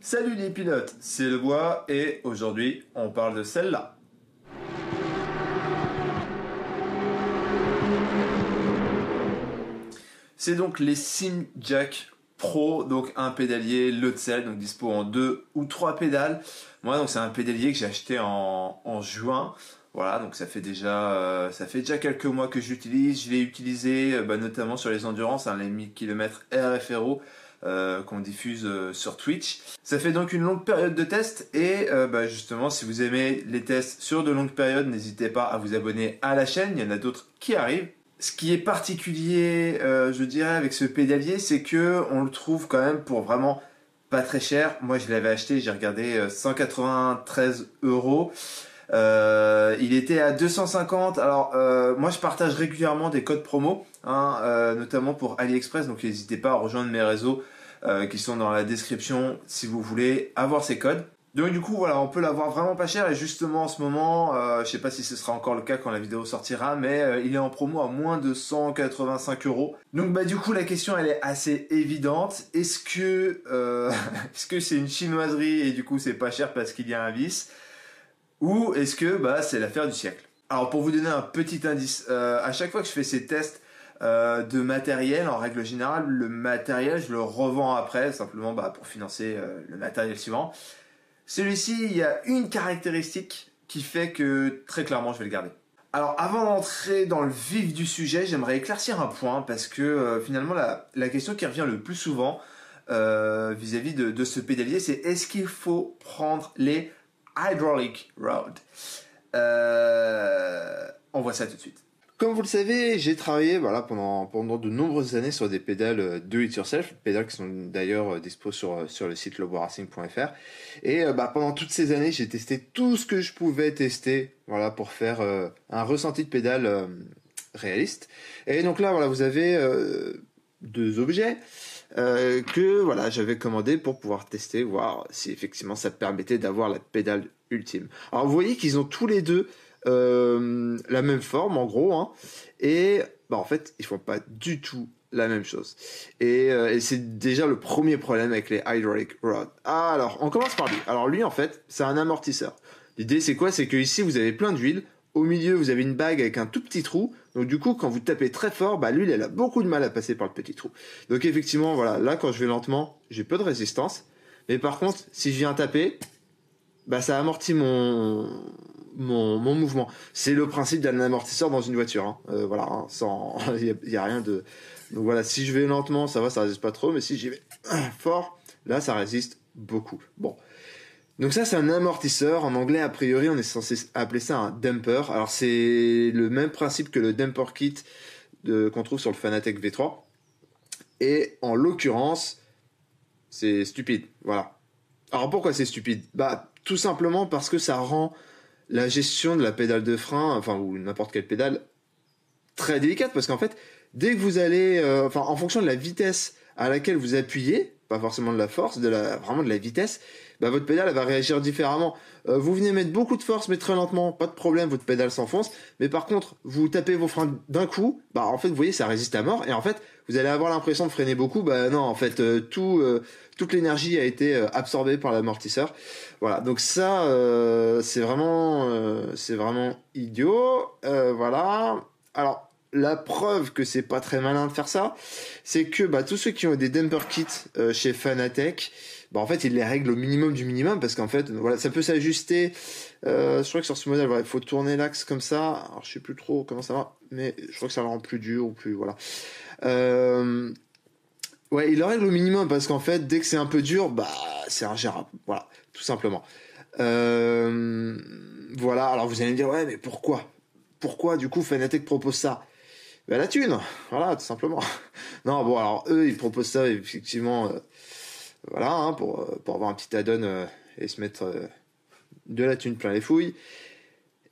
Salut les pilotes, c'est Le Bois et aujourd'hui on parle de celle-là. C'est donc les Simjack Pro, donc un pédalier Lotzel, donc dispo en 2 ou 3 pédales. Moi donc c'est un pédalier que j'ai acheté en juin. Voilà, donc ça fait déjà quelques mois que j'utilise. Je l'ai utilisé notamment sur les endurances, les 1000 km RFRO qu'on diffuse sur Twitch. Ça fait donc une longue période de test et justement si vous aimez les tests sur de longues périodes, n'hésitez pas à vous abonner à la chaîne, il y en a d'autres qui arrivent. Ce qui est particulier, je dirais, avec ce pédalier, c'est que on le trouve quand même pour vraiment pas très cher. Moi, je l'avais acheté, j'ai regardé 193 €. Il était à 250. Alors, moi, je partage régulièrement des codes promo, notamment pour AliExpress. Donc, n'hésitez pas à rejoindre mes réseaux qui sont dans la description si vous voulez avoir ces codes. Donc du coup voilà, on peut l'avoir vraiment pas cher et justement en ce moment, je sais pas si ce sera encore le cas quand la vidéo sortira, mais il est en promo à moins de 185 €. Donc du coup la question elle est assez évidente. Est-ce que c'est une chinoiserie et du coup c'est pas cher parce qu'il y a un vis, ou est-ce que c'est l'affaire du siècle? Alors pour vous donner un petit indice, à chaque fois que je fais ces tests de matériel, en règle générale, le matériel je le revends après simplement pour financer le matériel suivant. Celui-ci, il y a une caractéristique qui fait que très clairement je vais le garder. Alors avant d'entrer dans le vif du sujet, j'aimerais éclaircir un point parce que finalement la question qui revient le plus souvent vis-à-vis de ce pédalier, c'est est-ce qu'il faut prendre les hydraulic rods? On voit ça tout de suite. Comme vous le savez, j'ai travaillé pendant de nombreuses années sur des pédales do it yourself, pédales qui sont d'ailleurs dispo sur le site leboiracing.fr. Et pendant toutes ces années, j'ai testé tout ce que je pouvais tester, pour faire un ressenti de pédale réaliste. Et donc là, vous avez deux objets que j'avais commandé pour pouvoir tester, voir si effectivement ça permettait d'avoir la pédale ultime. Alors vous voyez qu'ils ont tous les deux la même forme en gros, et en fait ils font pas du tout la même chose, et c'est déjà le premier problème avec les hydraulic rods. Alors on commence par lui. Alors lui en fait c'est un amortisseur. L'idée c'est quoi? C'est que ici vous avez plein d'huile, au milieu vous avez une bague avec un tout petit trou, donc du coup quand vous tapez très fort, l'huile elle a beaucoup de mal à passer par le petit trou. Donc effectivement là quand je vais lentement j'ai peu de résistance, mais par contre si je viens taper, ça amortit mon mouvement. C'est le principe d'un amortisseur dans une voiture, sans il y a rien de. Donc voilà, si je vais lentement ça résiste pas trop, mais si j'y vais fort, là ça résiste beaucoup. Bon, donc ça c'est un amortisseur. En anglais a priori on est censé appeler ça un damper. Alors c'est le même principe que le damper kit qu'on trouve sur le Fanatec V3, et en l'occurrence c'est stupide. Voilà. Alors pourquoi c'est stupide? Tout simplement parce que ça rend la gestion de la pédale de frein, ou n'importe quelle pédale, très délicate, parce qu'en fait, dès que vous allez, en fonction de la vitesse à laquelle vous appuyez, pas forcément de la force, vraiment de la vitesse, votre pédale elle va réagir différemment. Vous venez mettre beaucoup de force mais très lentement, pas de problème, votre pédale s'enfonce. Mais par contre, vous tapez vos freins d'un coup, en fait, vous voyez, ça résiste à mort, et en fait, vous allez avoir l'impression de freiner beaucoup. Non, en fait, toute l'énergie a été absorbée par l'amortisseur. Voilà, donc ça, c'est vraiment idiot. Voilà. Alors, la preuve que c'est pas très malin de faire ça, c'est que tous ceux qui ont des damper kits chez Fanatec, en fait ils les règlent au minimum du minimum, parce qu'en fait ça peut s'ajuster. Je crois que sur ce modèle il faut tourner l'axe comme ça. Alors je sais plus trop comment ça va, mais je crois que ça le rend plus dur ou plus il le règle au minimum, parce qu'en fait dès que c'est un peu dur, c'est ingérable. Voilà, tout simplement. Voilà, alors vous allez me dire ouais mais pourquoi du coup Fanatec propose ça? La thune, voilà, tout simplement. Non, bon, alors eux, ils proposent ça effectivement, pour avoir un petit add-on et se mettre de la thune plein les fouilles.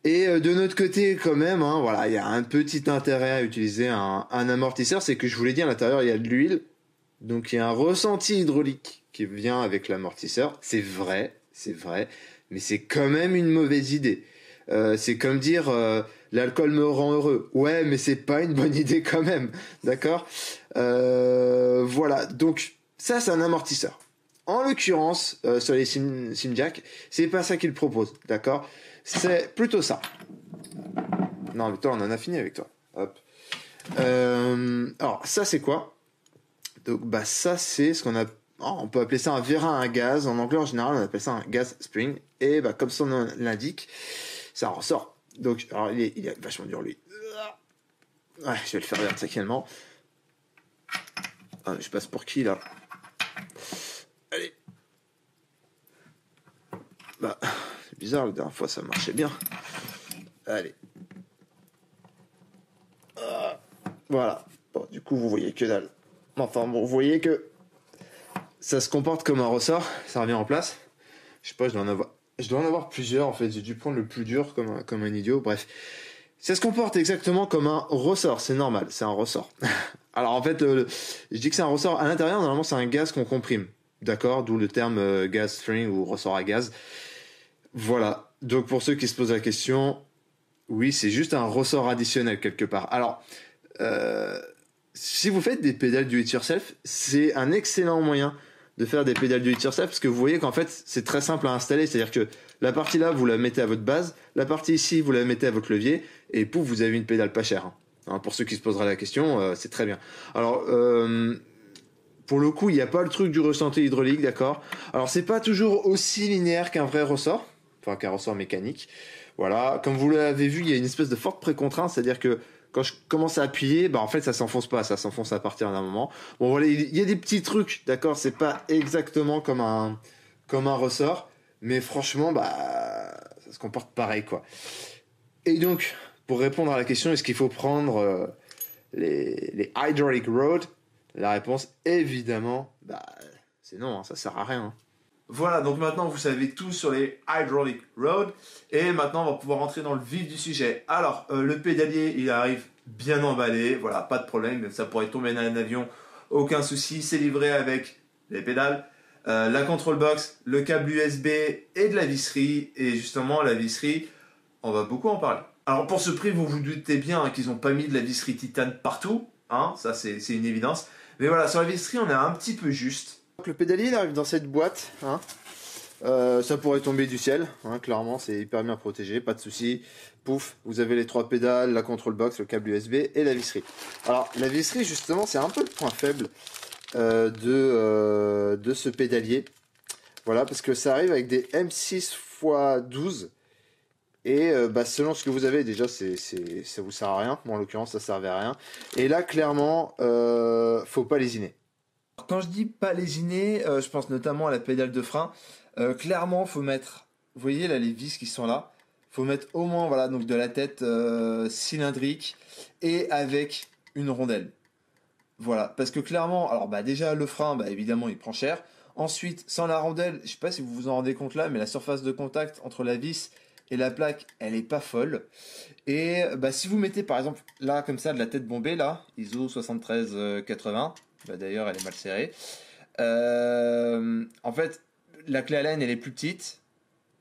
Et de notre côté, quand même, il y a un petit intérêt à utiliser un amortisseur, c'est que je vous l'ai dit, à l'intérieur, il y a de l'huile, donc il y a un ressenti hydraulique qui vient avec l'amortisseur. C'est vrai, mais c'est quand même une mauvaise idée. C'est comme dire l'alcool me rend heureux. Ouais, mais c'est pas une bonne idée quand même, d'accord? Voilà, donc ça c'est un amortisseur. en l'occurrence, sur les Simjack, c'est pas ça qu'ils proposent, d'accord? C'est plutôt ça. Non, mais toi, on en a fini avec toi. Hop. Alors, ça, c'est quoi? Donc, bah, ça, c'est ce qu'on a... on peut appeler ça un vérin à gaz. En anglais, en général, on appelle ça un gas spring. Et bah, comme son nom l'indique, ça ressort. Donc, alors, il est vachement dur, lui. Ouais, je vais le faire verticalement. Ah, je passe pour qui, là? Allez. Bah, c'est bizarre, la dernière fois, ça marchait bien. Allez. Voilà. Bon, du coup, vous voyez que dalle. Enfin, bon, vous voyez que ça se comporte comme un ressort. Ça revient en place. Je sais pas, je dois en avoir plusieurs, en fait. J'ai dû prendre le plus dur comme un idiot. Bref. Ça se comporte exactement comme un ressort. C'est normal, c'est un ressort. Alors, en fait, je dis que c'est un ressort. À l'intérieur, normalement, c'est un gaz qu'on comprime. D'accord? D'où le terme gas string ou ressort à gaz. Voilà. Donc, pour ceux qui se posent la question, oui, c'est juste un ressort additionnel quelque part. Alors, si vous faites des pédales do it yourself, c'est un excellent moyen de faire des pédales do it yourself parce que vous voyez qu'en fait c'est très simple à installer, c'est-à-dire que la partie là vous la mettez à votre base, la partie ici vous la mettez à votre levier et pouf vous avez une pédale pas chère. Hein, pour ceux qui se poseraient la question, c'est très bien. Alors pour le coup il n'y a pas le truc du ressenti hydraulique, d'accord. Alors c'est pas toujours aussi linéaire qu'un vrai ressort, enfin qu'un ressort mécanique. Voilà, comme vous l'avez vu il y a une espèce de forte précontrainte, c'est-à-dire que quand je commence à appuyer, bah en fait ça s'enfonce pas, ça s'enfonce à partir d'un moment. Bon voilà, il y a des petits trucs, d'accord, c'est pas exactement comme un ressort, mais franchement bah ça se comporte pareil quoi. Et donc pour répondre à la question, est-ce qu'il faut prendre les hydraulic road? La réponse évidemment, bah c'est non, hein, ça sert à rien. Hein. Voilà, donc maintenant vous savez tout sur les hydraulic road et maintenant on va pouvoir rentrer dans le vif du sujet. Alors, le pédalier il arrive bien emballé, voilà, pas de problème, ça pourrait tomber dans un avion, aucun souci, c'est livré avec les pédales, la control box, le câble USB et de la visserie, et justement la visserie, on va beaucoup en parler. Alors pour ce prix, vous vous doutez bien hein, qu'ils n'ont pas mis de la visserie titane partout, hein, ça c'est une évidence, mais voilà, sur la visserie on est un petit peu juste. Donc le pédalier il arrive dans cette boîte, hein. Ça pourrait tomber du ciel, hein, clairement c'est hyper bien protégé, pas de souci. Pouf, vous avez les trois pédales, la control box, le câble USB et la visserie. Alors la visserie justement c'est un peu le point faible de ce pédalier. Voilà, parce que ça arrive avec des M6 x 12 et bah, selon ce que vous avez déjà ça vous sert à rien. Bon, en l'occurrence ça servait à rien. Et là clairement faut pas lésiner. Quand je dis pas lésiner, je pense notamment à la pédale de frein. Clairement, faut mettre, vous voyez là les vis qui sont là, faut mettre au moins voilà donc de la tête cylindrique et avec une rondelle. Voilà, parce que clairement, alors bah déjà le frein, bah évidemment il prend cher. Ensuite, sans la rondelle, je sais pas si vous vous en rendez compte là, mais la surface de contact entre la vis et la plaque, elle est pas folle. Et bah si vous mettez par exemple là comme ça de la tête bombée là, ISO 7380. Bah, d'ailleurs, elle est mal serrée. En fait, la clé Allen, elle est plus petite,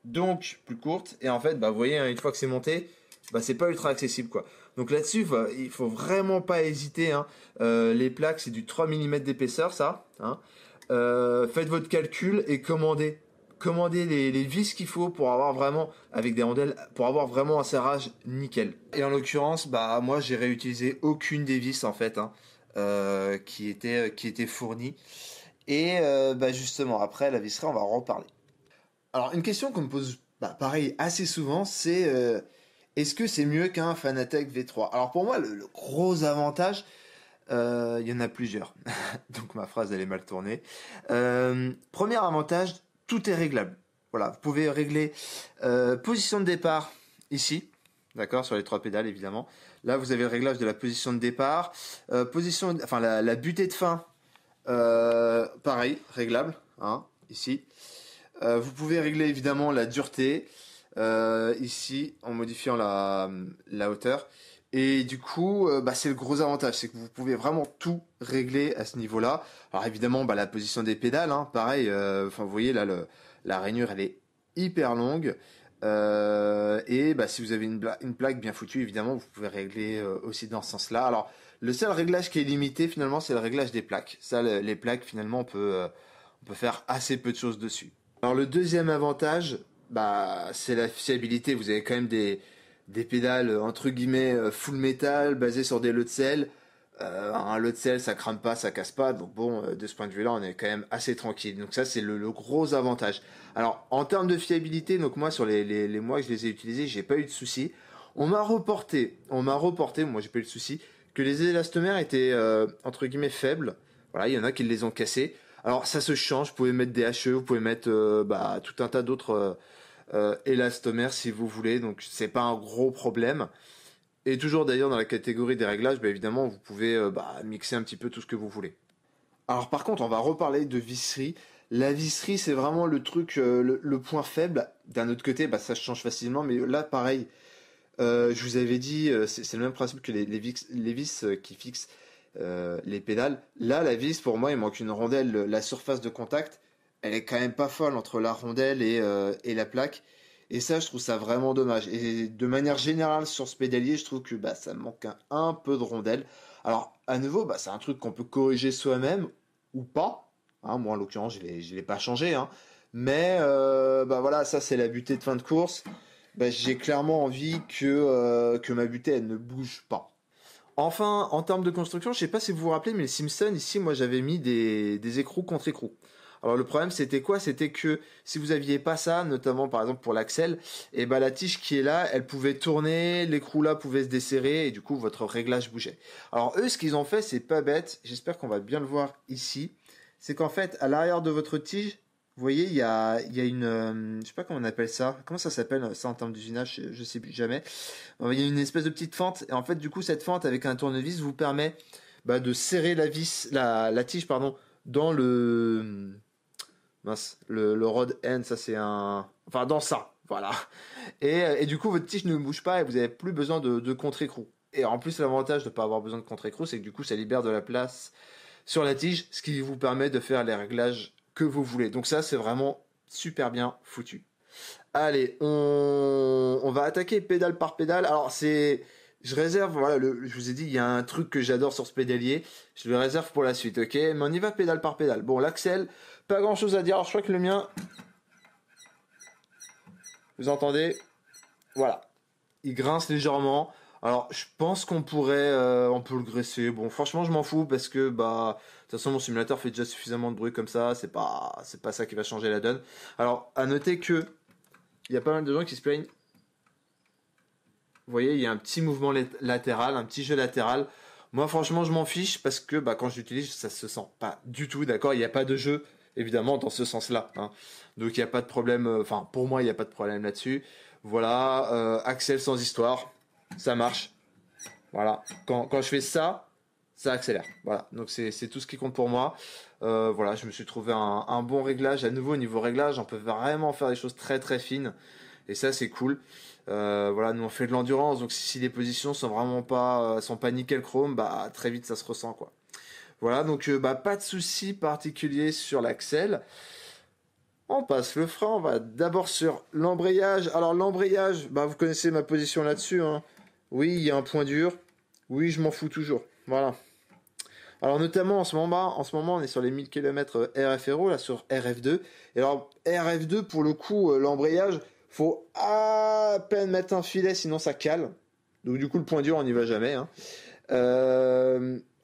donc plus courte. Et en fait, bah, vous voyez, hein, une fois que c'est monté, bah, c'est pas ultra accessible, quoi. Donc là-dessus, il faut vraiment pas hésiter. Hein. Les plaques, c'est du 3 mm d'épaisseur, ça. Hein. Faites votre calcul et commandez. Commandez les vis qu'il faut pour avoir vraiment, avec des rondelles, pour avoir vraiment un serrage nickel. Et en l'occurrence, bah, moi, j'ai réutilisé aucune des vis, en fait. Hein. Qui était fournie. Et bah justement, après la visserie, on va en reparler. Alors, une question qu'on me pose, bah, pareil, assez souvent, c'est est-ce que c'est mieux qu'un Fanatec V3? Alors, pour moi, le gros avantage, il y en a plusieurs. Donc, ma phrase, elle est mal tournée. Premier avantage, tout est réglable. Voilà, vous pouvez régler position de départ ici. D'accord, sur les trois pédales évidemment. Là, vous avez le réglage de la position de départ, enfin la butée de fin, pareil, réglable, hein, ici. Vous pouvez régler évidemment la dureté, ici, en modifiant la hauteur. Et du coup, bah, c'est le gros avantage, c'est que vous pouvez vraiment tout régler à ce niveau-là. Alors évidemment, bah, la position des pédales, hein, pareil. Enfin, vous voyez là, la rainure, elle est hyper longue. Et bah, si vous avez une plaque bien foutue, évidemment, vous pouvez régler aussi dans ce sens-là. Alors, le seul réglage qui est limité, finalement, c'est le réglage des plaques. Ça, les plaques, finalement, on peut faire assez peu de choses dessus. Alors le deuxième avantage, bah, c'est la fiabilité. Vous avez quand même des pédales entre guillemets full metal basées sur des lots de sel. Un lot de sel, ça crame pas, ça casse pas. Donc bon, de ce point de vue-là, on est quand même assez tranquille. Donc ça, c'est le gros avantage. Alors en termes de fiabilité, donc moi sur les mois que je les ai utilisés, j'ai pas eu de soucis. On m'a reporté, moi j'ai pas eu de soucis, que les élastomères étaient entre guillemets faibles. Voilà, il y en a qui les ont cassés. Alors ça se change, vous pouvez mettre des HE, vous pouvez mettre bah, tout un tas d'autres élastomères si vous voulez, donc c'est pas un gros problème. Et toujours d'ailleurs dans la catégorie des réglages, bah, évidemment vous pouvez bah, mixer un petit peu tout ce que vous voulez. Alors par contre on va reparler de visserie. La visserie c'est vraiment le truc, le point faible. D'un autre côté bah, ça se change facilement, mais là pareil, je vous avais dit, c'est le même principe que les vis qui fixent les pédales. Là, la vis, pour moi, il manque une rondelle. La surface de contact, elle est quand même pas folle entre la rondelle et la plaque. Et ça, je trouve ça vraiment dommage. Et de manière générale, sur ce pédalier, je trouve que bah, ça manque un peu de rondelle. Alors, à nouveau, bah, c'est un truc qu'on peut corriger soi-même ou pas. Hein, moi, en l'occurrence, je l'ai pas changé. Hein. Mais bah, voilà, ça, c'est la butée de fin de course. Bah, j'ai clairement envie que ma butée, elle ne bouge pas. Enfin, en termes de construction, je sais pas si vous vous rappelez, mais les Simpsons, ici, moi, j'avais mis des écrous contre écrous. Alors, le problème, c'était quoi? C'était que si vous aviez pas ça, notamment, par exemple, pour l'axel, et ben, la tige qui est là, elle pouvait tourner, l'écrou là pouvait se desserrer, et du coup, votre réglage bougeait. Alors, eux, ce qu'ils ont fait, c'est pas bête. J'espère qu'on va bien le voir ici. C'est qu'en fait, à l'arrière de votre tige, vous voyez, il y a une, je sais pas comment on appelle ça. Comment ça s'appelle ça en termes d'usinage? Je sais plus jamais. Il y a une espèce de petite fente et en fait, du coup, cette fente avec un tournevis vous permet bah, de serrer la tige, pardon, dans le rod end. Ça c'est enfin dans ça, voilà. Et du coup, votre tige ne bouge pas et vous n'avez plus besoin de contre-écrou. Et en plus, l'avantage de ne pas avoir besoin de contre-écrou, c'est que du coup, ça libère de la place sur la tige, ce qui vous permet de faire les réglages que vous voulez. Donc ça, c'est vraiment super bien foutu. Allez, on va attaquer pédale par pédale. Alors je réserve, voilà, je vous ai dit, il y a un truc que j'adore sur ce pédalier. Je le réserve pour la suite, ok? Mais on y va pédale par pédale. Bon, l'axel, pas grand chose à dire. Alors, je crois que le mien, vous entendez? Voilà, il grince légèrement. Alors, je pense on peut le graisser. Bon, franchement, je m'en fous parce que, bah, de toute façon, mon simulateur fait déjà suffisamment de bruit comme ça. C'est pas ça qui va changer la donne. Alors, à noter que il y a pas mal de gens qui se plaignent. Vous voyez, il y a un petit mouvement latéral, un petit jeu latéral. Moi, franchement, je m'en fiche parce que, bah, quand je l'utilise, ça se sent pas du tout. D'accord, il n'y a pas de jeu, évidemment, dans ce sens-là. Hein. Donc, il n'y a pas de problème. Enfin, pour moi, il n'y a pas de problème là-dessus. Voilà, Axel sans histoire, ça marche. Voilà, quand je fais ça, ça accélère. Voilà, donc c'est tout ce qui compte pour moi. Voilà, je me suis trouvé un bon réglage. À nouveau, au niveau réglage, on peut vraiment faire des choses très très fines. Et ça, c'est cool. Voilà, nous on fait de l'endurance, donc si les positions sont pas nickel chrome, bah très vite ça se ressent quoi. Voilà, donc bah pas de souci particulier sur l'axel. On passe le frein, on va d'abord sur l'embrayage. Alors l'embrayage, bah vous connaissez ma position là-dessus. Hein. Oui, il y a un point dur. Oui, je m'en fous toujours. Voilà. Alors notamment en ce moment on est sur les 1000 km RF-Aero, là sur RF2. Et alors RF2 pour le coup, l'embrayage, faut à peine mettre un filet sinon ça cale. Donc du coup le point dur on n'y va jamais. Hein.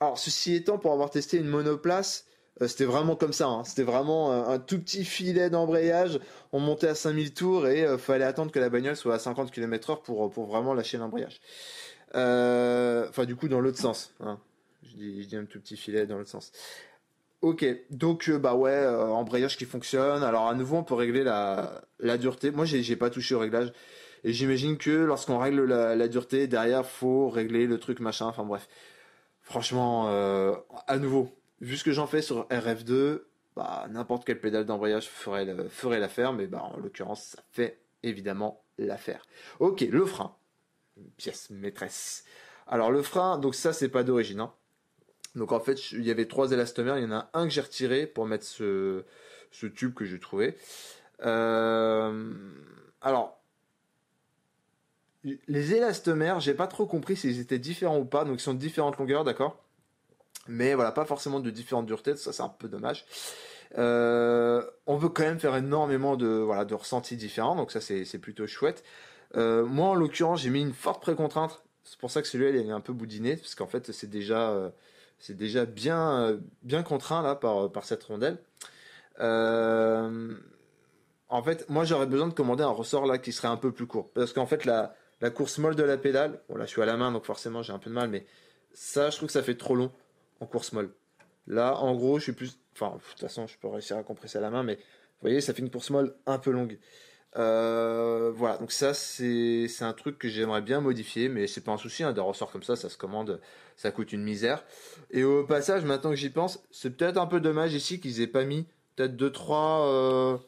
Alors ceci étant, pour avoir testé une monoplace, c'était vraiment comme ça. Hein. C'était vraiment un tout petit filet d'embrayage. On montait à 5000 tours et fallait attendre que la bagnole soit à 50 km/h pour vraiment lâcher l'embrayage. Enfin du coup dans l'autre sens. Hein. Je dis un tout petit filet dans l'autre sens. Ok, donc bah ouais, embrayage qui fonctionne. Alors à nouveau, on peut régler la dureté. Moi, j'ai pas touché au réglage. Et j'imagine que lorsqu'on règle la dureté, derrière, faut régler le truc machin. Enfin bref. Franchement, à nouveau, vu ce que j'en fais sur RF2, bah n'importe quelle pédale d'embrayage ferait l'affaire. Mais bah en l'occurrence, ça fait évidemment l'affaire. Ok, le frein. Pièce maîtresse. Alors le frein, donc ça c'est pas d'origine. Hein. Donc en fait, il y avait 3 élastomères, il y en a un que j'ai retiré pour mettre ce tube que j'ai trouvé. Alors, les élastomères, j'ai pas trop compris s'ils étaient différents ou pas, donc ils sont de différentes longueurs, d'accord. Mais voilà, pas forcément de différentes duretés, ça c'est un peu dommage. On peut quand même faire énormément de ressentis différents, donc ça c'est plutôt chouette. Moi en l'occurrence j'ai mis une forte précontrainte, c'est pour ça que celui-là il est un peu boudiné, parce qu'en fait c'est déjà bien contraint là par cette rondelle. Euh, En fait, moi j'aurais besoin de commander un ressort là qui serait un peu plus court. Parce qu'en fait, la course molle de la pédale, bon là je suis à la main donc forcément j'ai un peu de mal, mais ça je trouve que ça fait trop long en course molle. Là en gros je suis plus. Enfin, de toute façon je peux réussir à compresser à la main, mais vous voyez, ça fait une course molle un peu longue. Voilà, donc ça c'est un truc que j'aimerais bien modifier, mais c'est pas un souci, hein, des ressorts comme ça se commande, ça coûte une misère. Et au passage, maintenant que j'y pense, c'est peut-être un peu dommage ici qu'ils aient pas mis peut-être deux, trois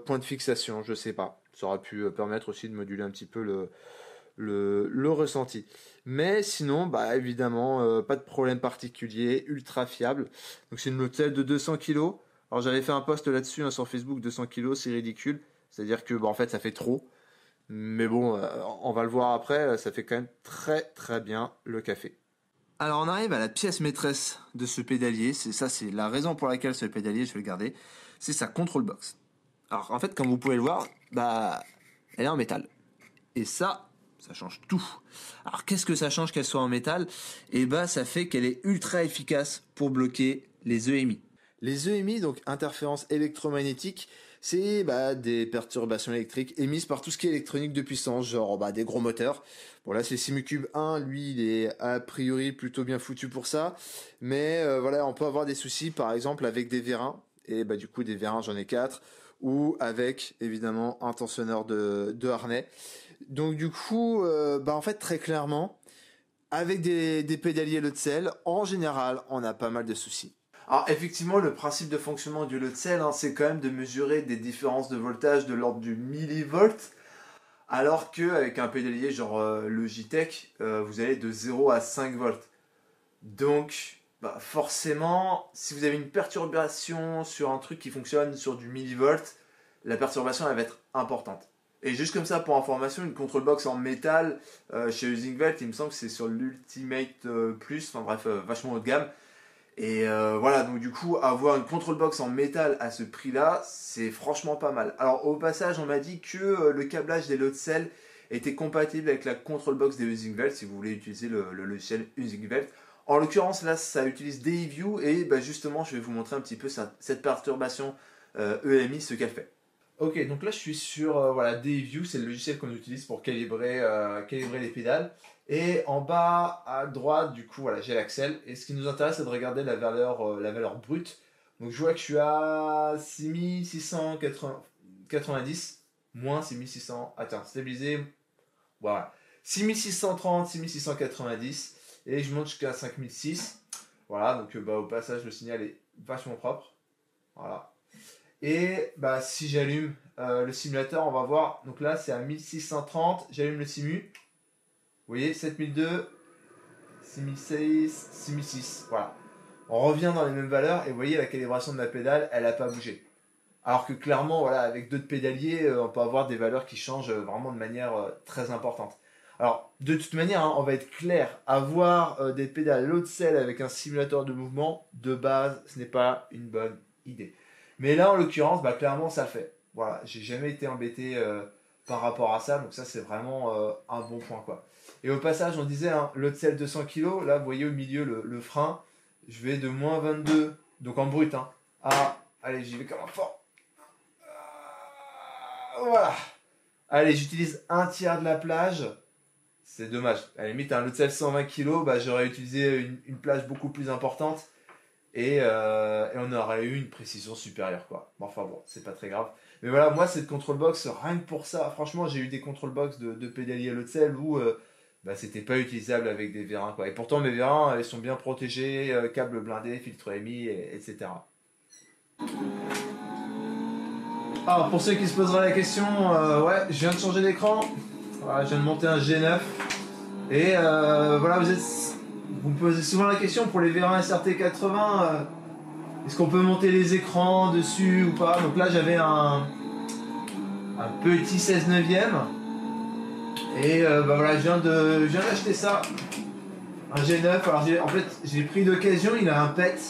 points de fixation, je sais pas. Ça aurait pu permettre aussi de moduler un petit peu le ressenti. Mais sinon, bah évidemment, pas de problème particulier, ultra fiable. Donc c'est une motelle de 200 kg. Alors j'avais fait un post là-dessus hein, sur Facebook, 200 kg, c'est ridicule. C'est-à-dire que bah, en fait ça fait trop. Mais bon, on va le voir après, ça fait quand même très très bien le café. Alors on arrive à la pièce maîtresse de ce pédalier, c'est la raison pour laquelle ce pédalier je vais le garder, c'est sa control box. Alors en fait comme vous pouvez le voir, bah elle est en métal. Et ça change tout. Alors qu'est-ce que ça change qu'elle soit en métal? Et bah ça fait qu'elle est ultra efficace pour bloquer les EMI. Les EMI, donc interférences électromagnétiques, c'est des perturbations électriques émises par tout ce qui est électronique de puissance, genre des gros moteurs. Bon là c'est Simucube 1, lui il est a priori plutôt bien foutu pour ça, mais voilà on peut avoir des soucis par exemple avec des vérins, et bah du coup des vérins j'en ai 4, ou avec évidemment un tensionneur de harnais. Donc du coup en fait très clairement avec des pédaliers Lotzel, en général on a pas mal de soucis. Alors effectivement, le principe de fonctionnement du load cell, hein, c'est quand même de mesurer des différences de voltage de l'ordre du millivolt, alors qu'avec un pédalier genre Logitech, vous allez de 0 à 5 volts. Donc forcément, si vous avez une perturbation sur un truc qui fonctionne sur du millivolt, la perturbation elle va être importante. Et juste comme ça, pour information, une control box en métal chez Usingvelt, il me semble que c'est sur l'Ultimate Plus, enfin bref, vachement haut de gamme. Et voilà, donc du coup, avoir une control box en métal à ce prix-là, c'est franchement pas mal. Alors au passage, on m'a dit que le câblage des load cells était compatible avec la control box des Usingvelt si vous voulez utiliser le logiciel Usingvelt. En l'occurrence, là, ça utilise DayView et justement, je vais vous montrer un petit peu cette perturbation EMI, ce qu'elle fait. Ok, donc là je suis sur DayView, c'est le logiciel qu'on utilise pour calibrer les pédales. Et en bas à droite, du coup, voilà, j'ai l'axel. Et ce qui nous intéresse, c'est de regarder la valeur brute. Donc je vois que je suis à 6690, moins 6600, attends, stabilisé, voilà. 6630, 6690, et je monte jusqu'à 5006. Voilà, donc au passage, le signal est vachement propre. Voilà. Et si j'allume le simulateur, on va voir. Donc là, c'est à 1630. J'allume le simu. Vous voyez, 7002, 6006, 6006. Voilà. On revient dans les mêmes valeurs et vous voyez, la calibration de la pédale, elle n'a pas bougé. Alors que clairement, voilà, avec d'autres pédaliers, on peut avoir des valeurs qui changent vraiment de manière très importante. Alors, de toute manière, hein, on va être clair. Avoir des pédales load cell avec un simulateur de mouvement, de base, ce n'est pas une bonne idée. Mais là, en l'occurrence, clairement, ça le fait. Voilà, j'ai jamais été embêté par rapport à ça, donc ça, c'est vraiment un bon point, quoi. Et au passage, on disait, hein, load cell 200 kg, là, vous voyez au milieu le frein, je vais de moins 22, donc en brut, hein, à, allez, j'y vais comme un fort. Voilà. Allez, j'utilise un tiers de la plage. C'est dommage. À la limite, un load cell 120 kg, j'aurais utilisé une plage beaucoup plus importante. Et on aurait eu une précision supérieure, quoi. Bon, enfin bon, c'est pas très grave. Mais voilà, moi, cette control box, rien que pour ça, franchement, j'ai eu des control box de pédalier load cell où c'était pas utilisable avec des vérins, quoi. Et pourtant, mes vérins, ils sont bien protégés, câbles blindés, filtre EMI, etc. Alors, pour ceux qui se poseraient la question, ouais, je viens de changer d'écran. Voilà, je viens de monter un G9. Et voilà, vous me posez souvent la question pour les vérins SRT80, est-ce qu'on peut monter les écrans dessus ou pas? Donc là, j'avais un petit 16 neuvième. Et voilà, je viens d'acheter ça. Un G9. Alors en fait, j'ai pris d'occasion, il a un PET.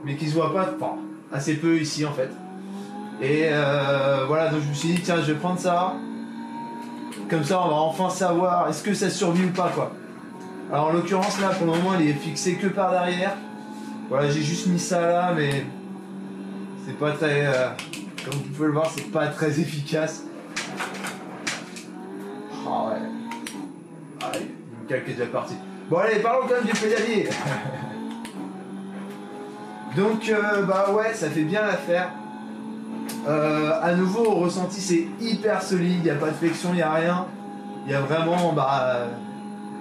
mais qui se voit pas, enfin, assez peu ici en fait. Et voilà, donc je me suis dit, tiens, je vais prendre ça. Comme ça, on va enfin savoir est-ce que ça survit ou pas, quoi. Alors en l'occurrence, là, pour le moment, il est fixé que par derrière. Voilà, j'ai juste mis ça là, mais c'est pas très... comme vous pouvez le voir, c'est pas très efficace. Oh ouais. Ah, une calque est déjà partie. Bon allez, parlons quand même du pédalier. Donc bah ouais, ça fait bien l'affaire. À nouveau, au ressenti, c'est hyper solide, il n'y a pas de flexion, il n'y a rien. Il y a vraiment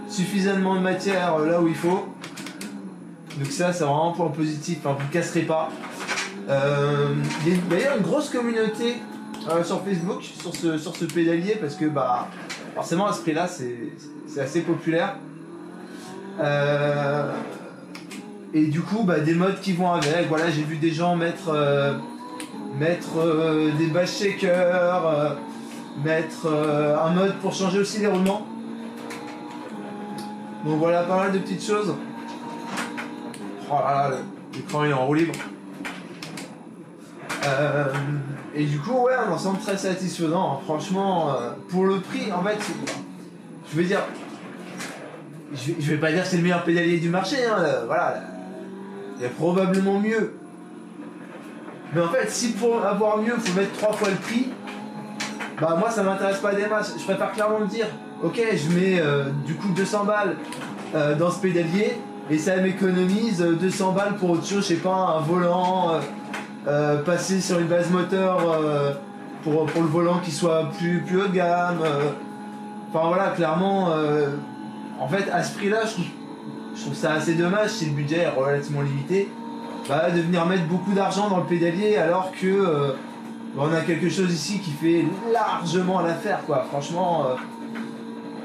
suffisamment de matière là où il faut. Donc ça, c'est vraiment un point positif, enfin, vous ne casserez pas. Il y a d'ailleurs une grosse communauté sur Facebook sur ce pédalier parce que forcément à ce prix-là, c'est assez populaire. Et du coup, des modes qui vont avec. Voilà, j'ai vu des gens mettre des bass shakers, mettre un mode pour changer aussi les roulements. Donc voilà, pas mal de petites choses. Oh là là, l'écran il est en roue libre. Et du coup, ouais, un ensemble très satisfaisant. Hein. Franchement, pour le prix, en fait, je veux dire, je vais pas dire que c'est le meilleur pédalier du marché. Hein, voilà, il y a probablement mieux. Mais en fait, si pour avoir mieux, il faut mettre 3 fois le prix, moi ça m'intéresse pas des masses. Je préfère clairement me dire, ok, je mets du coup 200 balles dans ce pédalier et ça m'économise 200 balles pour autre chose, je sais pas, un volant, passer sur une base moteur pour le volant qui soit plus haut de gamme. Enfin voilà, clairement, en fait, à ce prix-là, je trouve ça assez dommage si le budget est relativement limité. De venir mettre beaucoup d'argent dans le pédalier alors que on a quelque chose ici qui fait largement l'affaire, quoi. Franchement,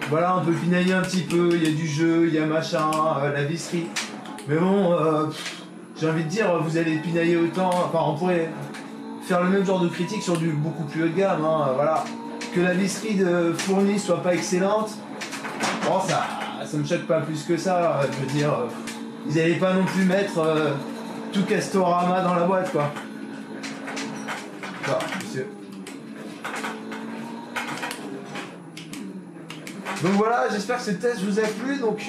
voilà, on peut pinailler un petit peu, il y a du jeu, il y a machin, la visserie. Mais bon, j'ai envie de dire, vous allez pinailler autant, enfin on pourrait faire le même genre de critique sur du beaucoup plus haut de gamme, hein, voilà. Que la visserie fournie soit pas excellente, bon, ça me choque pas plus que ça, je veux dire, ils n'allaient pas non plus mettre tout Castorama dans la boîte, quoi. Bon, monsieur. Donc voilà, j'espère que ce test vous a plu. Donc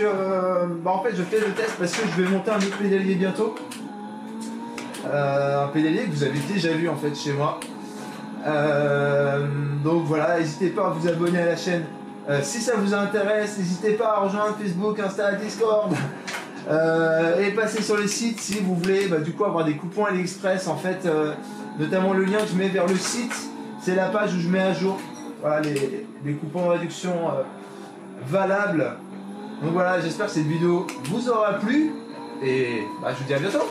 en fait je fais le test parce que je vais monter un autre pédalier bientôt. Un pédalier que vous avez déjà vu en fait chez moi. Donc voilà, n'hésitez pas à vous abonner à la chaîne. Si ça vous intéresse, n'hésitez pas à rejoindre Facebook, Insta, Discord. Et passer sur le site si vous voulez du coup avoir des coupons AliExpress en fait, notamment le lien que je mets vers le site, c'est la page où je mets à jour voilà, les coupons de réduction valables. Donc voilà, j'espère que cette vidéo vous aura plu et je vous dis à bientôt.